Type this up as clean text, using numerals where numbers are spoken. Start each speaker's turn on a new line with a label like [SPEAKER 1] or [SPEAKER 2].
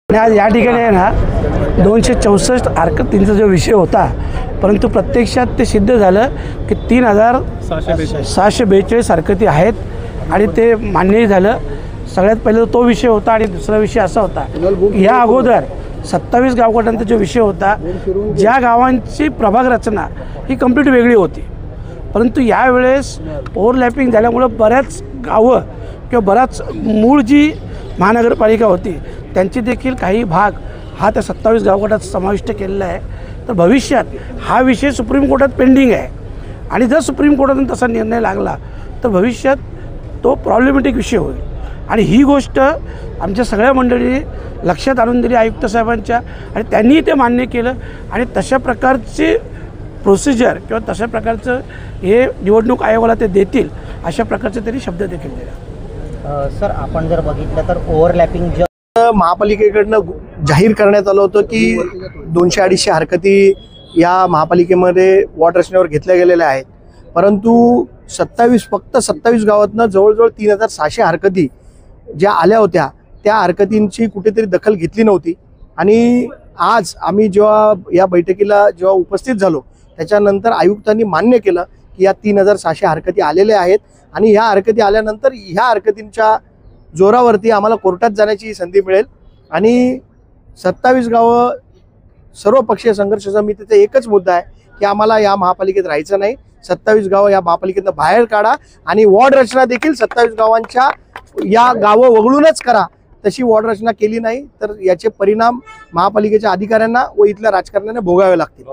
[SPEAKER 1] आज या ठिकाणी आहे ना 264 हरकतींचा जो विषय होता, परंतु प्रत्यक्षात ते सिद्ध झालं की 3642 हरकती आहेत आणि ते मान्यही झालं। सगळ्यात पहिलं तो विषय होता आणि दुसरा विषय असा होता की या अगोदर 27 गावगटांचा जो विषय होता, ज्या गावांची प्रभाग रचना ही कंप्लीट वेगळी होती, परंतु यावेळेस ओव्हरलॅपिंग झाल्यामुळं बऱ्याच गावं किंवा बराच मूळ जी महानगरपालिका होती त्यांची देखील काही भाग हा त्या 27 गावगटात समाविष्ट केलेला आहे। तर भविष्यात हा विषय सुप्रीम कोर्टात पेंडिंग आहे आणि जर सुप्रीम कोर्टातून तसा निर्णय लागला तर भविष्यात तो प्रॉब्लेमॅटिक विषय होईल आणि ही गोष्ट आमच्या सगळ्या मंडळींनी लक्षात आणून दिली आयुक्त साहेबांच्या, आणि त्यांनी ते मान्य केलं आणि तशा प्रकारची प्रोसिजर किंवा तशा प्रकारचं हे निवडणूक आयोगाला ते देतील अशा प्रकारचे त्यांनी शब्द देखील दिला।
[SPEAKER 2] सर, आपण जर बघितलं तर ओव्हरलॅपिंग
[SPEAKER 3] महापालिकेकडनं जाहीर करण्यात आलं होतं की 200-250 हरकती या महापालिकेमध्ये वॉर्ड रचनेवर घेतल्या गेलेल्या आहेत, परंतु फक्त 27 गावातनं जवळजवळ 3600 हरकती ज्या आल्या होत्या त्या हरकतींची कुठेतरी दखल घेतली नव्हती। आणि आज आम्ही जेव्हा या बैठकीला उपस्थित झालो त्याच्यानंतर आयुक्तांनी मान्य केलं की या 3600 हरकती आलेल्या आहेत आणि ह्या हरकती आल्यानंतर ह्या हरकतींच्या जोरावरती आम्हाला कोर्टात जाण्याची संधी मिळेल आणि 27 गावं सर्वपक्षीय संघर्ष समितीचा एकच मुद्दा आहे की आम्हाला या महापालिकेत राहायचं नाही। 27 गावं या महापालिकेतनं बाहेर काढा आणि वॉर्ड रचना देखील 27 गावांच्या या गावं वगळूनच करा। तशी वॉर्ड रचना केली नाही तर याचे परिणाम महापालिकेच्या अधिकाऱ्यांना व इथल्या राजकारण्यांना भोगावे लागतील।